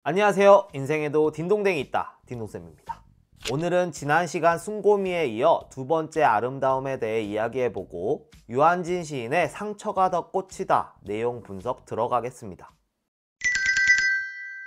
안녕하세요. 인생에도 딩동댕이 있다. 딩동쌤입니다. 오늘은 지난 시간 숨고미에 이어 두 번째 아름다움에 대해 이야기해보고 유한진 시인의 상처가 더 꽃이다 내용 분석 들어가겠습니다.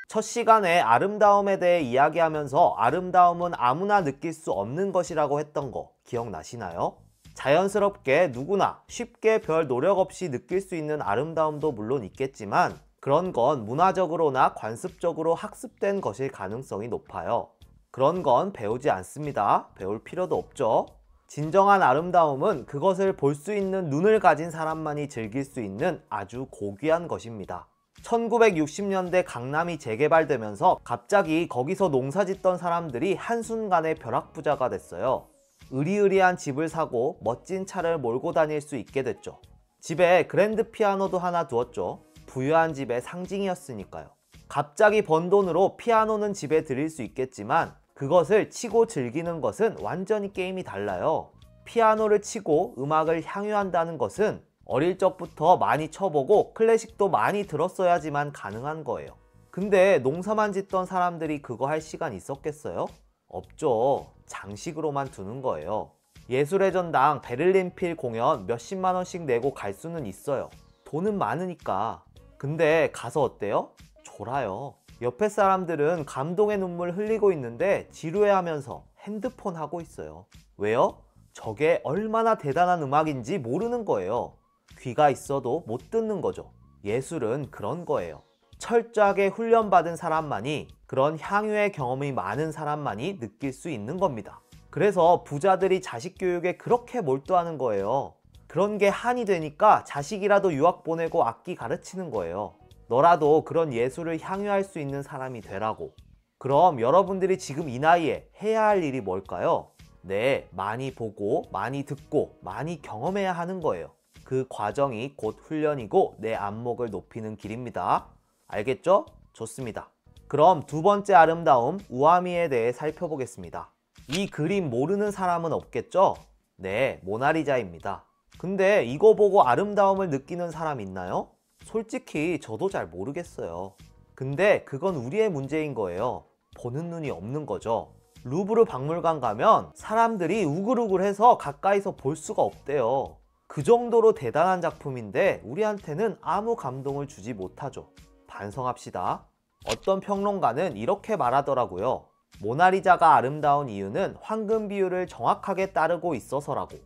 첫 시간에 아름다움에 대해 이야기하면서 아름다움은 아무나 느낄 수 없는 것이라고 했던 거 기억나시나요? 자연스럽게 누구나 쉽게 별 노력 없이 느낄 수 있는 아름다움도 물론 있겠지만 그런 건 문화적으로나 관습적으로 학습된 것일 가능성이 높아요. 그런 건 배우지 않습니다. 배울 필요도 없죠. 진정한 아름다움은 그것을 볼 수 있는 눈을 가진 사람만이 즐길 수 있는 아주 고귀한 것입니다. 1960년대 강남이 재개발되면서 갑자기 거기서 농사짓던 사람들이 한순간에 벼락부자가 됐어요. 으리으리한 집을 사고 멋진 차를 몰고 다닐 수 있게 됐죠. 집에 그랜드 피아노도 하나 두었죠. 부유한 집의 상징이었으니까요. 갑자기 번 돈으로 피아노는 집에 들일 수 있겠지만 그것을 치고 즐기는 것은 완전히 게임이 달라요. 피아노를 치고 음악을 향유한다는 것은 어릴 적부터 많이 쳐보고 클래식도 많이 들었어야지만 가능한 거예요. 근데 농사만 짓던 사람들이 그거 할 시간 있었겠어요? 없죠. 장식으로만 두는 거예요. 예술의 전당 베를린 필 공연 몇십만 원씩 내고 갈 수는 있어요. 돈은 많으니까. 근데 가서 어때요? 졸아요. 옆에 사람들은 감동의 눈물 흘리고 있는데 지루해하면서 핸드폰 하고 있어요. 왜요? 저게 얼마나 대단한 음악인지 모르는 거예요. 귀가 있어도 못 듣는 거죠. 예술은 그런 거예요. 철저하게 훈련받은 사람만이, 그런 향유의 경험이 많은 사람만이 느낄 수 있는 겁니다. 그래서 부자들이 자식 교육에 그렇게 몰두하는 거예요. 그런 게 한이 되니까 자식이라도 유학 보내고 악기 가르치는 거예요. 너라도 그런 예술을 향유할 수 있는 사람이 되라고. 그럼 여러분들이 지금 이 나이에 해야 할 일이 뭘까요? 네, 많이 보고 많이 듣고 많이 경험해야 하는 거예요. 그 과정이 곧 훈련이고 내 안목을 높이는 길입니다. 알겠죠? 좋습니다. 그럼 두 번째 아름다움, 우아미에 대해 살펴보겠습니다. 이 그림 모르는 사람은 없겠죠? 네, 모나리자입니다. 근데 이거 보고 아름다움을 느끼는 사람 있나요? 솔직히 저도 잘 모르겠어요. 근데 그건 우리의 문제인 거예요. 보는 눈이 없는 거죠. 루브르 박물관 가면 사람들이 우글우글해서 가까이서 볼 수가 없대요. 그 정도로 대단한 작품인데 우리한테는 아무 감동을 주지 못하죠. 반성합시다. 어떤 평론가는 이렇게 말하더라고요. 모나리자가 아름다운 이유는 황금 비율을 정확하게 따르고 있어서라고.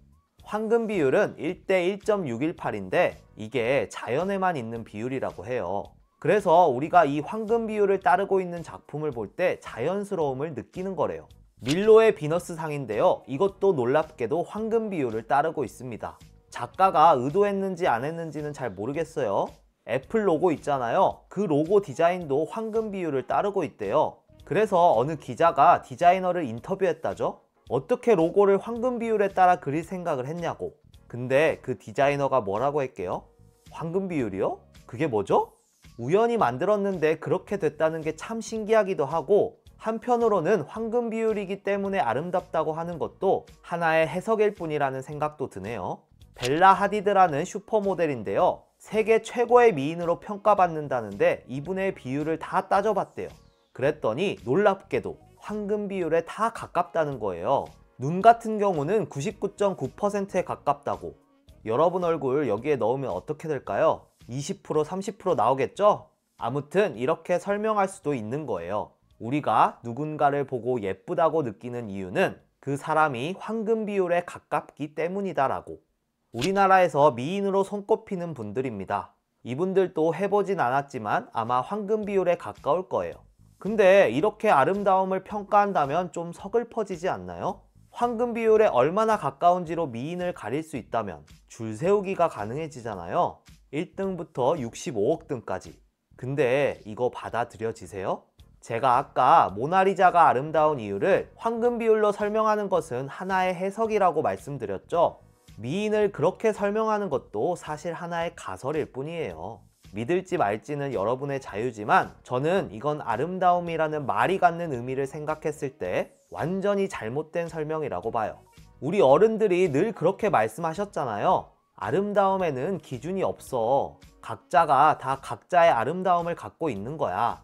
황금 비율은 1대 1.618인데 이게 자연에만 있는 비율이라고 해요. 그래서 우리가 이 황금 비율을 따르고 있는 작품을 볼 때 자연스러움을 느끼는 거래요. 밀로의 비너스상인데요. 이것도 놀랍게도 황금 비율을 따르고 있습니다. 작가가 의도했는지 안 했는지는 잘 모르겠어요. 애플 로고 있잖아요. 그 로고 디자인도 황금 비율을 따르고 있대요. 그래서 어느 기자가 디자이너를 인터뷰했다죠. 어떻게 로고를 황금 비율에 따라 그릴 생각을 했냐고. 근데 그 디자이너가 뭐라고 했게요? 황금 비율이요? 그게 뭐죠? 우연히 만들었는데 그렇게 됐다는 게 참 신기하기도 하고, 한편으로는 황금 비율이기 때문에 아름답다고 하는 것도 하나의 해석일 뿐이라는 생각도 드네요. 벨라 하디드라는 슈퍼모델인데요. 세계 최고의 미인으로 평가받는다는데 이분의 비율을 다 따져봤대요. 그랬더니 놀랍게도 황금 비율에 다 가깝다는 거예요. 눈 같은 경우는 99.9%에 가깝다고. 여러분 얼굴 여기에 넣으면 어떻게 될까요? 20%, 30% 나오겠죠? 아무튼 이렇게 설명할 수도 있는 거예요. 우리가 누군가를 보고 예쁘다고 느끼는 이유는 그 사람이 황금 비율에 가깝기 때문이다라고. 우리나라에서 미인으로 손꼽히는 분들입니다. 이분들도 해보진 않았지만 아마 황금 비율에 가까울 거예요. 근데 이렇게 아름다움을 평가한다면 좀 서글퍼지지 않나요? 황금 비율에 얼마나 가까운지로 미인을 가릴 수 있다면 줄 세우기가 가능해지잖아요. 1등부터 65억 등까지. 근데 이거 받아들여지세요? 제가 아까 모나리자가 아름다운 이유를 황금 비율로 설명하는 것은 하나의 해석이라고 말씀드렸죠? 미인을 그렇게 설명하는 것도 사실 하나의 가설일 뿐이에요. 믿을지 말지는 여러분의 자유지만 저는 이건 아름다움이라는 말이 갖는 의미를 생각했을 때 완전히 잘못된 설명이라고 봐요. 우리 어른들이 늘 그렇게 말씀하셨잖아요. 아름다움에는 기준이 없어. 각자가 다 각자의 아름다움을 갖고 있는 거야.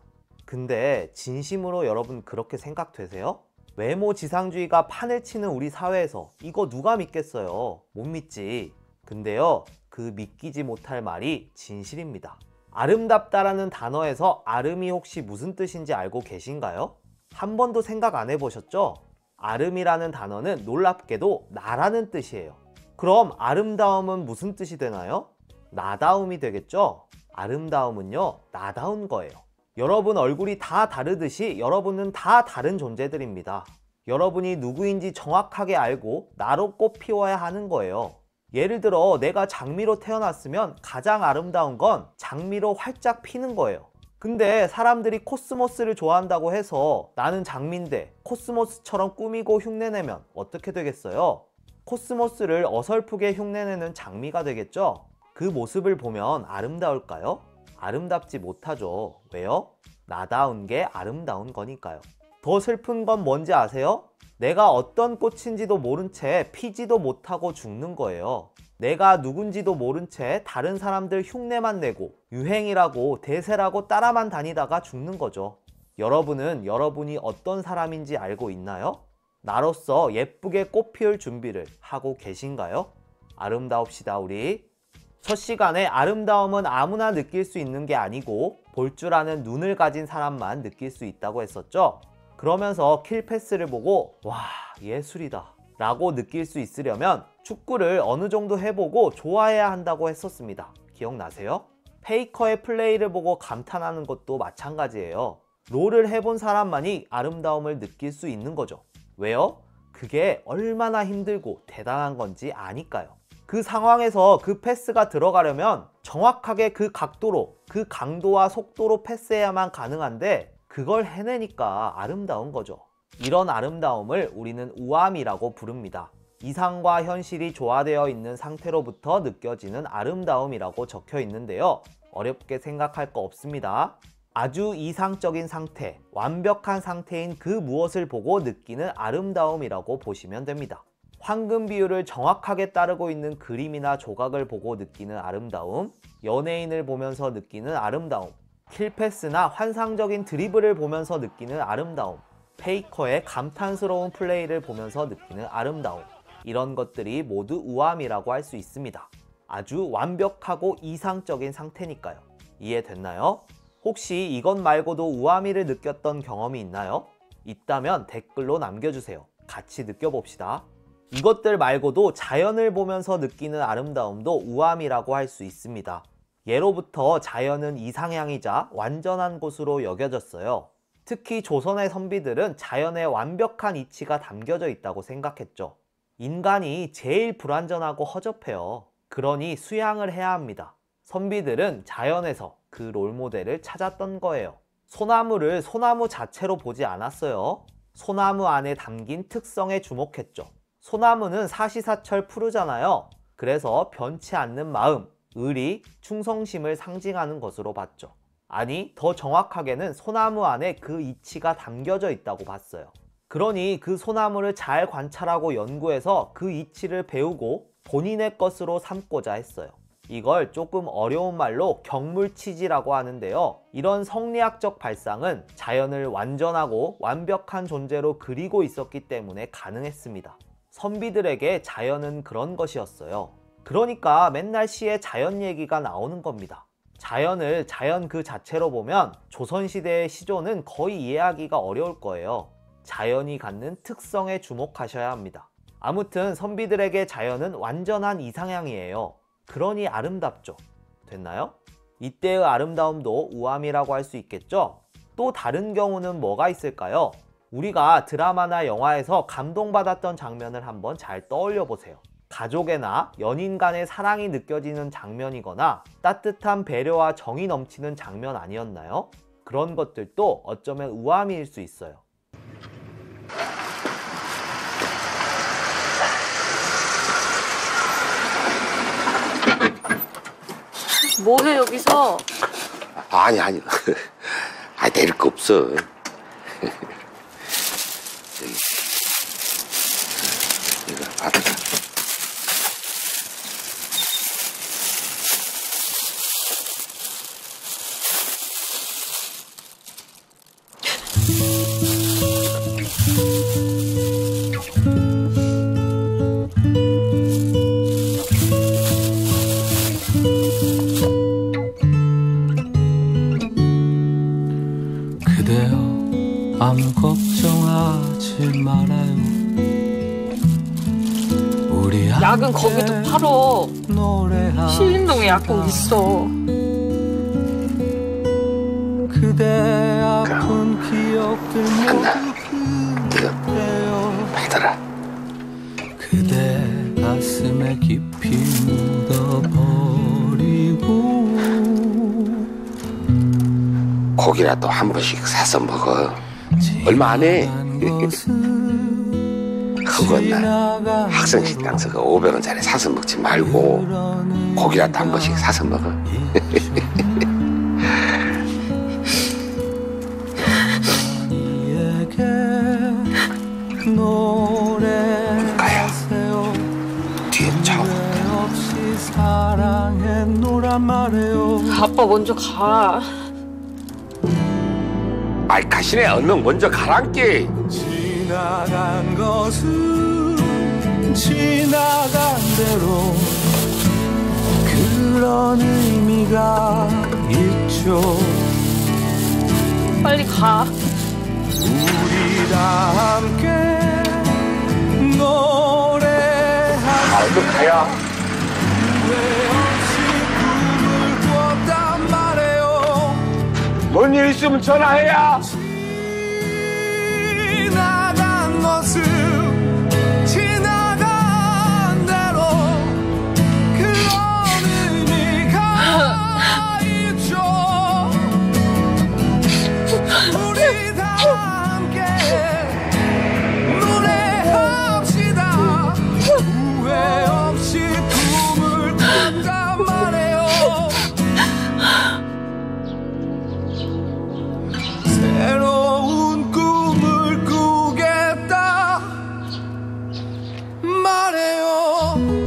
근데 진심으로 여러분 그렇게 생각되세요? 외모 지상주의가 판을 치는 우리 사회에서 이거 누가 믿겠어요? 못 믿지. 근데요, 그 믿기지 못할 말이 진실입니다. 아름답다라는 단어에서 아름이 혹시 무슨 뜻인지 알고 계신가요? 한 번도 생각 안 해보셨죠? 아름이라는 단어는 놀랍게도 나라는 뜻이에요. 그럼 아름다움은 무슨 뜻이 되나요? 나다움이 되겠죠? 아름다움은요, 나다운 거예요. 여러분 얼굴이 다 다르듯이 여러분은 다 다른 존재들입니다. 여러분이 누구인지 정확하게 알고 나로 꽃 피워야 하는 거예요. 예를 들어 내가 장미로 태어났으면 가장 아름다운 건 장미로 활짝 피는 거예요. 근데 사람들이 코스모스를 좋아한다고 해서 나는 장미인데 코스모스처럼 꾸미고 흉내내면 어떻게 되겠어요? 코스모스를 어설프게 흉내내는 장미가 되겠죠? 그 모습을 보면 아름다울까요? 아름답지 못하죠. 왜요? 나다운 게 아름다운 거니까요. 더 슬픈 건 뭔지 아세요? 내가 어떤 꽃인지도 모른 채 피지도 못하고 죽는 거예요. 내가 누군지도 모른 채 다른 사람들 흉내만 내고 유행이라고 대세라고 따라만 다니다가 죽는 거죠. 여러분은 여러분이 어떤 사람인지 알고 있나요? 나로서 예쁘게 꽃 피울 준비를 하고 계신가요? 아름다웁시다 우리. 첫 시간에 아름다움은 아무나 느낄 수 있는 게 아니고 볼 줄 아는 눈을 가진 사람만 느낄 수 있다고 했었죠. 그러면서 킬패스를 보고 와 예술이다 라고 느낄 수 있으려면 축구를 어느 정도 해보고 좋아해야 한다고 했었습니다. 기억나세요? 페이커의 플레이를 보고 감탄하는 것도 마찬가지예요. 롤을 해본 사람만이 아름다움을 느낄 수 있는 거죠. 왜요? 그게 얼마나 힘들고 대단한 건지 아니까요. 그 상황에서 그 패스가 들어가려면 정확하게 그 각도로, 그 강도와 속도로 패스해야만 가능한데 그걸 해내니까 아름다운 거죠. 이런 아름다움을 우리는 우암이라고 부릅니다. 이상과 현실이 조화되어 있는 상태로부터 느껴지는 아름다움이라고 적혀 있는데요. 어렵게 생각할 거 없습니다. 아주 이상적인 상태, 완벽한 상태인 그 무엇을 보고 느끼는 아름다움이라고 보시면 됩니다. 황금 비율을 정확하게 따르고 있는 그림이나 조각을 보고 느끼는 아름다움, 연예인을 보면서 느끼는 아름다움, 킬패스나 환상적인 드리블을 보면서 느끼는 아름다움, 페이커의 감탄스러운 플레이를 보면서 느끼는 아름다움, 이런 것들이 모두 우암이라고 할 수 있습니다. 아주 완벽하고 이상적인 상태니까요. 이해됐나요? 혹시 이것 말고도 우암이를 느꼈던 경험이 있나요? 있다면 댓글로 남겨주세요. 같이 느껴봅시다. 이것들 말고도 자연을 보면서 느끼는 아름다움도 우암이라고 할 수 있습니다. 예로부터 자연은 이상향이자 완전한 곳으로 여겨졌어요. 특히 조선의 선비들은 자연의 완벽한 이치가 담겨져 있다고 생각했죠. 인간이 제일 불완전하고 허접해요. 그러니 수양을 해야 합니다. 선비들은 자연에서 그 롤모델을 찾았던 거예요. 소나무를 소나무 자체로 보지 않았어요. 소나무 안에 담긴 특성에 주목했죠. 소나무는 사시사철 푸르잖아요. 그래서 변치 않는 마음, 의리, 충성심을 상징하는 것으로 봤죠. 아니, 더 정확하게는 소나무 안에 그 이치가 담겨져 있다고 봤어요. 그러니 그 소나무를 잘 관찰하고 연구해서 그 이치를 배우고 본인의 것으로 삼고자 했어요. 이걸 조금 어려운 말로 경물치지라고 하는데요. 이런 성리학적 발상은 자연을 완전하고 완벽한 존재로 그리고 있었기 때문에 가능했습니다. 선비들에게 자연은 그런 것이었어요. 그러니까 맨날 시에 자연 얘기가 나오는 겁니다. 자연을 자연 그 자체로 보면 조선시대의 시조는 거의 이해하기가 어려울 거예요. 자연이 갖는 특성에 주목하셔야 합니다. 아무튼 선비들에게 자연은 완전한 이상향이에요. 그러니 아름답죠. 됐나요? 이때의 아름다움도 우암이라고 할 수 있겠죠? 또 다른 경우는 뭐가 있을까요? 우리가 드라마나 영화에서 감동받았던 장면을 한번 잘 떠올려 보세요. 가족애나 연인 간의 사랑이 느껴지는 장면이거나 따뜻한 배려와 정이 넘치는 장면 아니었나요? 그런 것들도 어쩌면 우암일 수 있어요. 뭐해 여기서? 아니 내릴 거 없어. 여기 이거 받아라. 그대여 아무 걱정하지 말아요. 우리 약은 거기도 팔어. 노래하 신림동에 약국 있어. 그대 아픈 기억들 끝나. 모두 네가 그대여 받아라. 그대 가슴에 깊이 묻어버리고 고기라도 한 번씩 사서 먹어. 얼마 안 해. 그건 나 학생 식당서 그 500원짜리 사서 먹지 말고 고기라도 한 번씩 사서 먹어. 노래하세요. 뒤에 차. 없이 사랑했노란 말해요. 아빠 먼저 가. 아이 가시네. 얼른 먼저 가란께. 지나간 것은 지나간 대로 그런 의미가 있죠. 빨리 가. 우리 다 함께 노래하며 얼른 가야. 후회 없이 꿈을 꿨단 말해요. 뭔 일 있으면 전화해야. 지나간 것은 지나간 대로 그런 의미가 있죠. 우리 다 함께 노래합시다. 후회 없이 꿈을 꿨단 말해요. 새로운 꿈을 꾸겠다 말해요.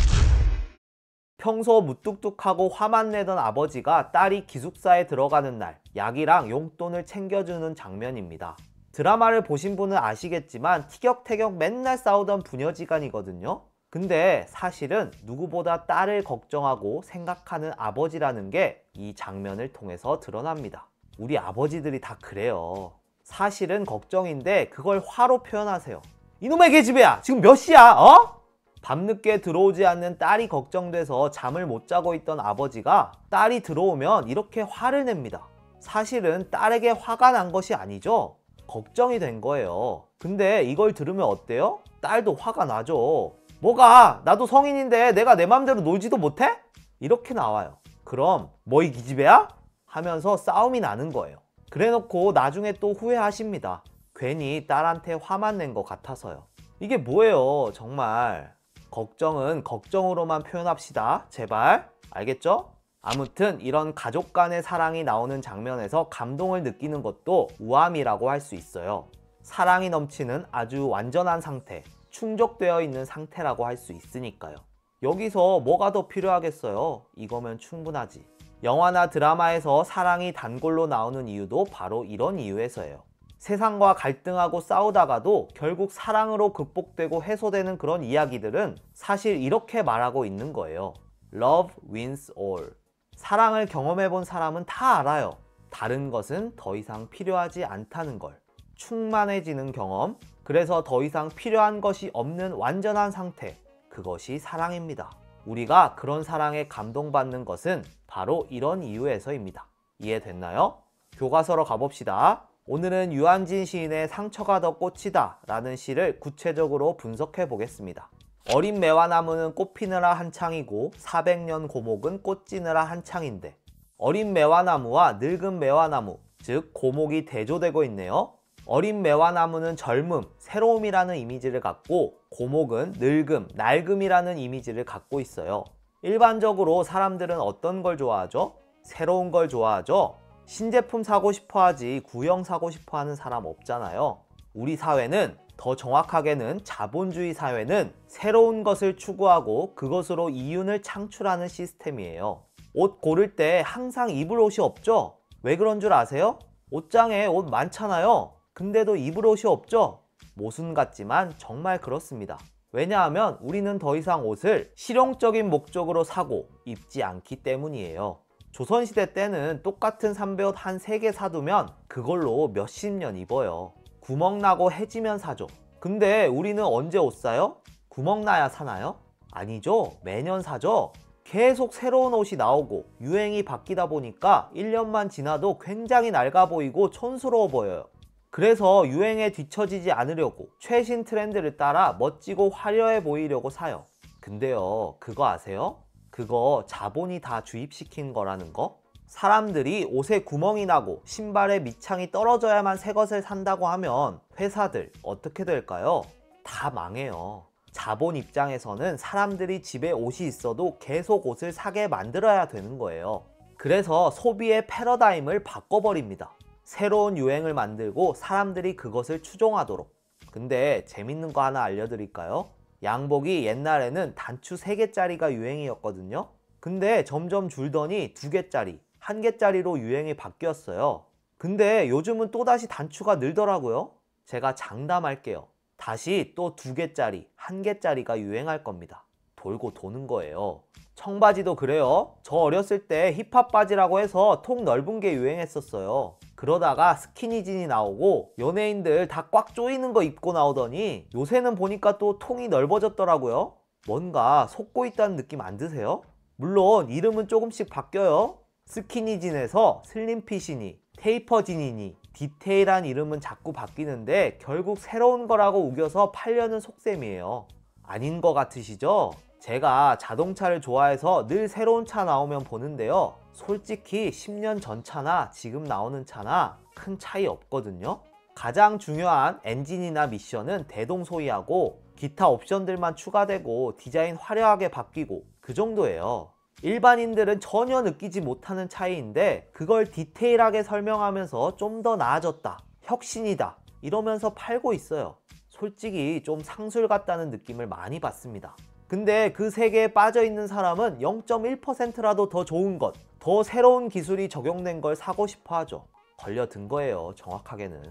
평소 무뚝뚝하고 화만 내던 아버지가 딸이 기숙사에 들어가는 날 약이랑 용돈을 챙겨주는 장면입니다. 드라마를 보신 분은 아시겠지만 티격태격 맨날 싸우던 부녀지간이거든요. 근데 사실은 누구보다 딸을 걱정하고 생각하는 아버지라는 게 이 장면을 통해서 드러납니다. 우리 아버지들이 다 그래요. 사실은 걱정인데 그걸 화로 표현하세요. 이놈의 계집애야, 지금 몇 시야? 어? 밤늦게 들어오지 않는 딸이 걱정돼서 잠을 못 자고 있던 아버지가 딸이 들어오면 이렇게 화를 냅니다. 사실은 딸에게 화가 난 것이 아니죠. 걱정이 된 거예요. 근데 이걸 들으면 어때요? 딸도 화가 나죠. 뭐가? 나도 성인인데 내가 내 맘대로 놀지도 못해? 이렇게 나와요. 그럼 뭐 이 기집애야? 하면서 싸움이 나는 거예요. 그래놓고 나중에 또 후회하십니다. 괜히 딸한테 화만 낸 것 같아서요. 이게 뭐예요 정말. 걱정은 걱정으로만 표현합시다 제발. 알겠죠? 아무튼 이런 가족 간의 사랑이 나오는 장면에서 감동을 느끼는 것도 우암이라고 할 수 있어요. 사랑이 넘치는 아주 완전한 상태, 충족되어 있는 상태라고 할 수 있으니까요. 여기서 뭐가 더 필요하겠어요? 이거면 충분하지. 영화나 드라마에서 사랑이 단골로 나오는 이유도 바로 이런 이유에서예요. 세상과 갈등하고 싸우다가도 결국 사랑으로 극복되고 해소되는 그런 이야기들은 사실 이렇게 말하고 있는 거예요. Love wins all. 사랑을 경험해 본 사람은 다 알아요. 다른 것은 더 이상 필요하지 않다는 걸. 충만해지는 경험, 그래서 더 이상 필요한 것이 없는 완전한 상태, 그것이 사랑입니다. 우리가 그런 사랑에 감동받는 것은 바로 이런 이유에서입니다. 이해됐나요? 교과서로 가봅시다. 오늘은 유한진 시인의 상처가 더 꽃이다 라는 시를 구체적으로 분석해 보겠습니다. 어린 매화나무는 꽃 피느라 한창이고 400년 고목은 꽃 지느라 한창인데, 어린 매화나무와 늙은 매화나무, 즉 고목이 대조되고 있네요. 어린 매화나무는 젊음, 새로움이라는 이미지를 갖고 고목은 늙음, 낡음이라는 이미지를 갖고 있어요. 일반적으로 사람들은 어떤 걸 좋아하죠? 새로운 걸 좋아하죠? 신제품 사고 싶어 하지 구형 사고 싶어 하는 사람 없잖아요. 우리 사회는, 더 정확하게는 자본주의 사회는 새로운 것을 추구하고 그것으로 이윤을 창출하는 시스템이에요. 옷 고를 때 항상 입을 옷이 없죠? 왜 그런 줄 아세요? 옷장에 옷 많잖아요. 근데도 입을 옷이 없죠? 모순 같지만 정말 그렇습니다. 왜냐하면 우리는 더 이상 옷을 실용적인 목적으로 사고 입지 않기 때문이에요. 조선시대 때는 똑같은 삼배옷 한 3개 사두면 그걸로 몇십 년 입어요. 구멍나고 해지면 사죠. 근데 우리는 언제 옷 사요? 구멍나야 사나요? 아니죠. 매년 사죠. 계속 새로운 옷이 나오고 유행이 바뀌다 보니까 1년만 지나도 굉장히 낡아 보이고 촌스러워 보여요. 그래서 유행에 뒤처지지 않으려고 최신 트렌드를 따라 멋지고 화려해 보이려고 사요. 근데요, 그거 아세요? 그거 자본이 다 주입시킨 거라는 거? 사람들이 옷에 구멍이 나고 신발에 밑창이 떨어져야만 새 것을 산다고 하면 회사들 어떻게 될까요? 다 망해요. 자본 입장에서는 사람들이 집에 옷이 있어도 계속 옷을 사게 만들어야 되는 거예요. 그래서 소비의 패러다임을 바꿔버립니다. 새로운 유행을 만들고 사람들이 그것을 추종하도록. 근데 재밌는 거 하나 알려드릴까요? 양복이 옛날에는 단추 3개짜리가 유행이었거든요. 근데 점점 줄더니 2개짜리, 1개짜리로 유행이 바뀌었어요. 근데 요즘은 또다시 단추가 늘더라고요. 제가 장담할게요. 다시 또 2개짜리, 1개짜리가 유행할 겁니다. 돌고 도는 거예요. 청바지도 그래요. 저 어렸을 때 힙합 바지라고 해서 통 넓은 게 유행했었어요. 그러다가 스키니진이 나오고 연예인들 다 꽉 조이는 거 입고 나오더니 요새는 보니까 또 통이 넓어졌더라고요. 뭔가 속고 있다는 느낌 안 드세요? 물론 이름은 조금씩 바뀌어요. 스키니진에서 슬림핏이니 테이퍼진이니 디테일한 이름은 자꾸 바뀌는데 결국 새로운 거라고 우겨서 팔려는 속셈이에요. 아닌 거 같으시죠? 제가 자동차를 좋아해서 늘 새로운 차 나오면 보는데요. 솔직히 10년 전 차나 지금 나오는 차나 큰 차이 없거든요. 가장 중요한 엔진이나 미션은 대동소이하고 기타 옵션들만 추가되고 디자인 화려하게 바뀌고 그 정도예요. 일반인들은 전혀 느끼지 못하는 차이인데 그걸 디테일하게 설명하면서 좀 더 나아졌다, 혁신이다 이러면서 팔고 있어요. 솔직히 좀 상술 같다는 느낌을 많이 받습니다. 근데 그 세계에 빠져있는 사람은 0.1%라도 더 좋은 것, 더 새로운 기술이 적용된 걸 사고 싶어 하죠. 걸려든 거예요, 정확하게는.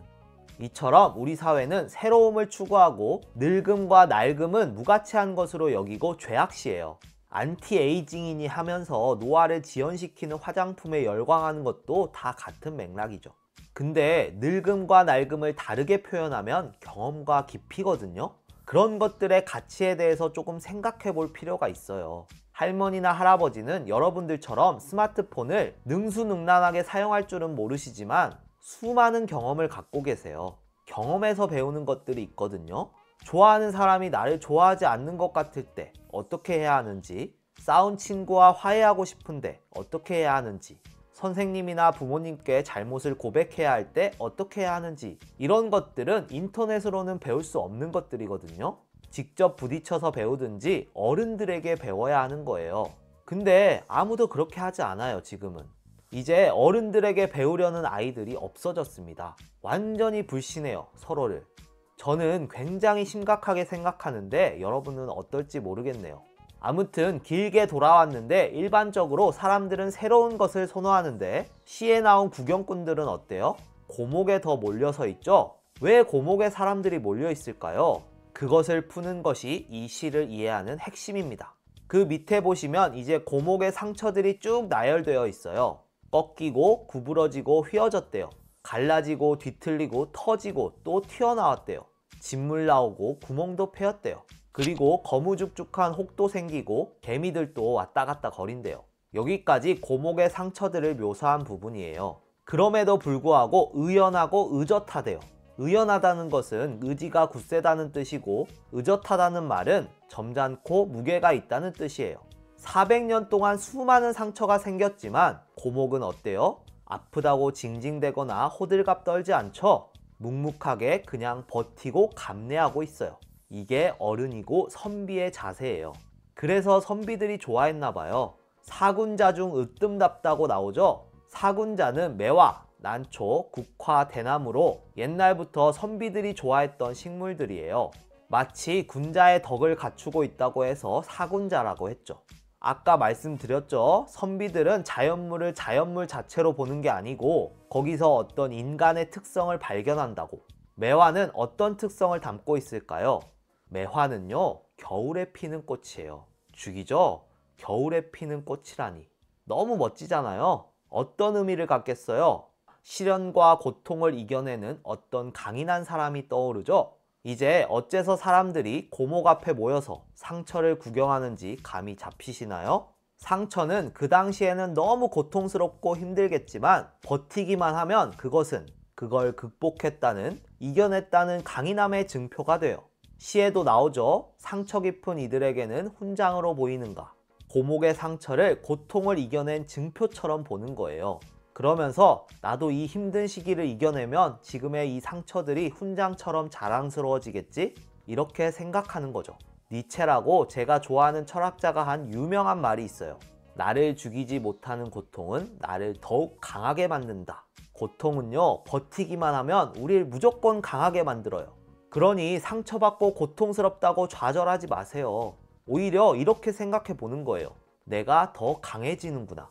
이처럼 우리 사회는 새로움을 추구하고 늙음과 낡음은 무가치한 것으로 여기고 죄악시해요. 안티에이징이니 하면서 노화를 지연시키는 화장품에 열광하는 것도 다 같은 맥락이죠. 근데 늙음과 낡음을 다르게 표현하면 경험과 깊이거든요. 그런 것들의 가치에 대해서 조금 생각해 볼 필요가 있어요. 할머니나 할아버지는 여러분들처럼 스마트폰을 능수능란하게 사용할 줄은 모르시지만 수많은 경험을 갖고 계세요. 경험에서 배우는 것들이 있거든요. 좋아하는 사람이 나를 좋아하지 않는 것 같을 때 어떻게 해야 하는지, 싸운 친구와 화해하고 싶은데 어떻게 해야 하는지, 선생님이나 부모님께 잘못을 고백해야 할 때 어떻게 해야 하는지, 이런 것들은 인터넷으로는 배울 수 없는 것들이거든요. 직접 부딪혀서 배우든지 어른들에게 배워야 하는 거예요. 근데 아무도 그렇게 하지 않아요, 지금은. 이제 어른들에게 배우려는 아이들이 없어졌습니다. 완전히 불신해요, 서로를. 저는 굉장히 심각하게 생각하는데 여러분은 어떨지 모르겠네요. 아무튼 길게 돌아왔는데 일반적으로 사람들은 새로운 것을 선호하는데 시에 나온 구경꾼들은 어때요? 고목에 더 몰려서 있죠? 왜 고목에 사람들이 몰려 있을까요? 그것을 푸는 것이 이 시를 이해하는 핵심입니다. 그 밑에 보시면 이제 고목의 상처들이 쭉 나열되어 있어요. 꺾이고 구부러지고 휘어졌대요. 갈라지고 뒤틀리고 터지고 또 튀어나왔대요. 진물 나오고 구멍도 패였대요. 그리고 거무죽죽한 혹도 생기고 개미들도 왔다 갔다 거린대요. 여기까지 고목의 상처들을 묘사한 부분이에요. 그럼에도 불구하고 의연하고 의젓하대요. 의연하다는 것은 의지가 굳세다는 뜻이고 의젓하다는 말은 점잖고 무게가 있다는 뜻이에요. 400년 동안 수많은 상처가 생겼지만 고목은 어때요? 아프다고 징징대거나 호들갑 떨지 않죠? 묵묵하게 그냥 버티고 감내하고 있어요. 이게 어른이고 선비의 자세예요. 그래서 선비들이 좋아했나봐요. 사군자 중 으뜸답다고 나오죠? 사군자는 매화, 난초, 국화, 대나무로 옛날부터 선비들이 좋아했던 식물들이에요. 마치 군자의 덕을 갖추고 있다고 해서 사군자라고 했죠. 아까 말씀드렸죠? 선비들은 자연물을 자연물 자체로 보는 게 아니고 거기서 어떤 인간의 특성을 발견한다고. 매화는 어떤 특성을 담고 있을까요? 매화는요, 겨울에 피는 꽃이에요. 죽이죠? 겨울에 피는 꽃이라니. 너무 멋지잖아요. 어떤 의미를 갖겠어요? 시련과 고통을 이겨내는 어떤 강인한 사람이 떠오르죠? 이제 어째서 사람들이 고목 앞에 모여서 상처를 구경하는지 감이 잡히시나요? 상처는 그 당시에는 너무 고통스럽고 힘들겠지만 버티기만 하면 그걸 극복했다는, 이겨냈다는 강인함의 증표가 돼요. 시에도 나오죠. 상처 깊은 이들에게는 훈장으로 보이는가. 고목의 상처를 고통을 이겨낸 증표처럼 보는 거예요. 그러면서 나도 이 힘든 시기를 이겨내면 지금의 이 상처들이 훈장처럼 자랑스러워지겠지? 이렇게 생각하는 거죠. 니체라고 제가 좋아하는 철학자가 한 유명한 말이 있어요. 나를 죽이지 못하는 고통은 나를 더욱 강하게 만든다. 고통은요, 버티기만 하면 우리를 무조건 강하게 만들어요. 그러니 상처받고 고통스럽다고 좌절하지 마세요. 오히려 이렇게 생각해 보는 거예요. 내가 더 강해지는구나.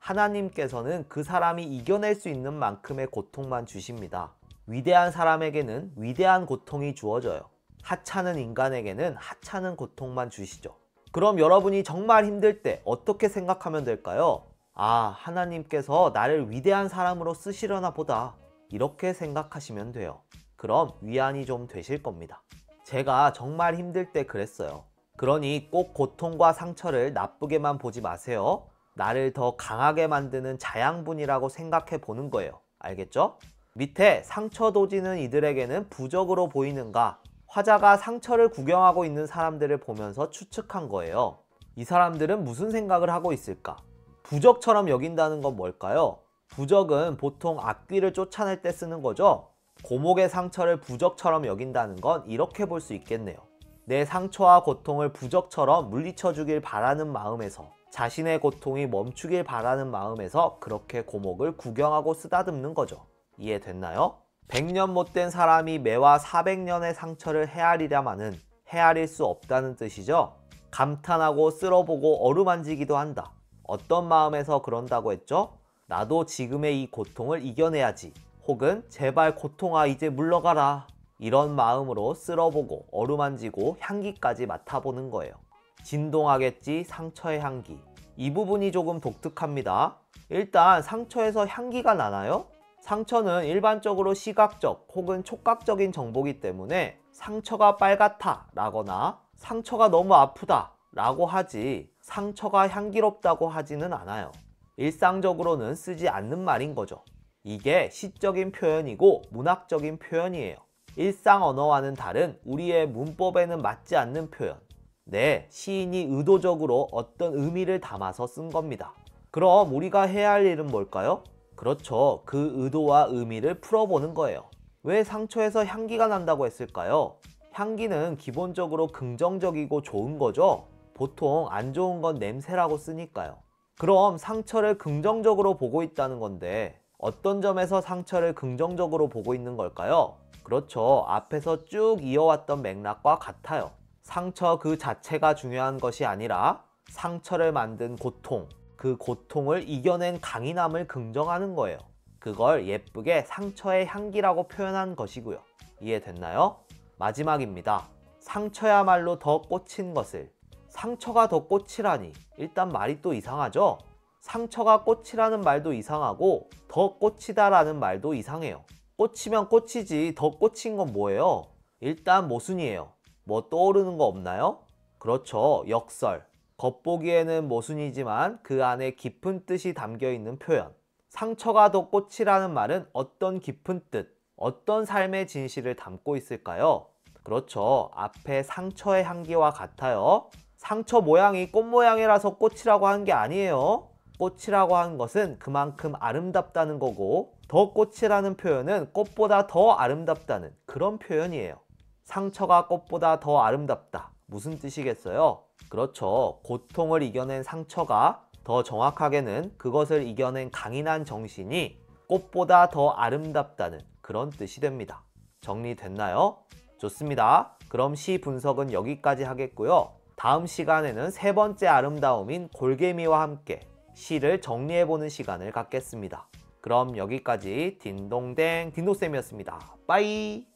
하나님께서는 그 사람이 이겨낼 수 있는 만큼의 고통만 주십니다. 위대한 사람에게는 위대한 고통이 주어져요. 하찮은 인간에게는 하찮은 고통만 주시죠. 그럼 여러분이 정말 힘들 때 어떻게 생각하면 될까요? 아, 하나님께서 나를 위대한 사람으로 쓰시려나 보다. 이렇게 생각하시면 돼요. 그럼 위안이 좀 되실 겁니다. 제가 정말 힘들 때 그랬어요. 그러니 꼭 고통과 상처를 나쁘게만 보지 마세요. 나를 더 강하게 만드는 자양분이라고 생각해 보는 거예요. 알겠죠? 밑에 상처 도지는 이들에게는 부적으로 보이는가? 화자가 상처를 구경하고 있는 사람들을 보면서 추측한 거예요. 이 사람들은 무슨 생각을 하고 있을까? 부적처럼 여긴다는 건 뭘까요? 부적은 보통 악귀를 쫓아낼 때 쓰는 거죠? 고목의 상처를 부적처럼 여긴다는 건 이렇게 볼 수 있겠네요. 내 상처와 고통을 부적처럼 물리쳐 주길 바라는 마음에서, 자신의 고통이 멈추길 바라는 마음에서 그렇게 고목을 구경하고 쓰다듬는 거죠. 이해됐나요? 100년 못된 사람이 매화 400년의 상처를 헤아리려마는 헤아릴 수 없다는 뜻이죠. 감탄하고 쓸어보고 어루만지기도 한다. 어떤 마음에서 그런다고 했죠? 나도 지금의 이 고통을 이겨내야지. 혹은 제발 고통아 이제 물러가라. 이런 마음으로 쓸어보고 어루만지고 향기까지 맡아보는 거예요. 진동하겠지 상처의 향기. 이 부분이 조금 독특합니다. 일단 상처에서 향기가 나나요? 상처는 일반적으로 시각적 혹은 촉각적인 정보이기 때문에 상처가 빨갛다 라거나 상처가 너무 아프다 라고 하지 상처가 향기롭다고 하지는 않아요. 일상적으로는 쓰지 않는 말인 거죠. 이게 시적인 표현이고 문학적인 표현이에요. 일상 언어와는 다른 우리의 문법에는 맞지 않는 표현. 네, 시인이 의도적으로 어떤 의미를 담아서 쓴 겁니다. 그럼 우리가 해야 할 일은 뭘까요? 그렇죠. 그 의도와 의미를 풀어보는 거예요. 왜 상처에서 향기가 난다고 했을까요? 향기는 기본적으로 긍정적이고 좋은 거죠. 보통 안 좋은 건 냄새라고 쓰니까요. 그럼 상처를 긍정적으로 보고 있다는 건데 어떤 점에서 상처를 긍정적으로 보고 있는 걸까요? 그렇죠. 앞에서 쭉 이어왔던 맥락과 같아요. 상처 그 자체가 중요한 것이 아니라 상처를 만든 고통, 그 고통을 이겨낸 강인함을 긍정하는 거예요. 그걸 예쁘게 상처의 향기라고 표현한 것이고요. 이해됐나요? 마지막입니다. 상처야말로 더 꽂힌 것을. 상처가 더 꽃이라니. 일단 말이 또 이상하죠? 상처가 꽃이라는 말도 이상하고 더 꽃이다라는 말도 이상해요. 꽃이면 꽃이지 더 꽂힌 건 뭐예요? 일단 모순이에요. 뭐 떠오르는 거 없나요? 그렇죠. 역설. 겉보기에는 모순이지만 그 안에 깊은 뜻이 담겨 있는 표현. 상처가 더 꽃이라는 말은 어떤 깊은 뜻, 어떤 삶의 진실을 담고 있을까요? 그렇죠. 앞에 상처의 향기와 같아요. 상처 모양이 꽃 모양이라서 꽃이라고 한 게 아니에요. 꽃이라고 한 것은 그만큼 아름답다는 거고 더 꽃이라는 표현은 꽃보다 더 아름답다는 그런 표현이에요. 상처가 꽃보다 더 아름답다. 무슨 뜻이겠어요? 그렇죠. 고통을 이겨낸 상처가 더 정확하게는 그것을 이겨낸 강인한 정신이 꽃보다 더 아름답다는 그런 뜻이 됩니다. 정리됐나요? 좋습니다. 그럼 시 분석은 여기까지 하겠고요. 다음 시간에는 세 번째 아름다움인 골개미와 함께 시를 정리해보는 시간을 갖겠습니다. 그럼 여기까지 딩동댕 딩도쌤이었습니다. 빠이!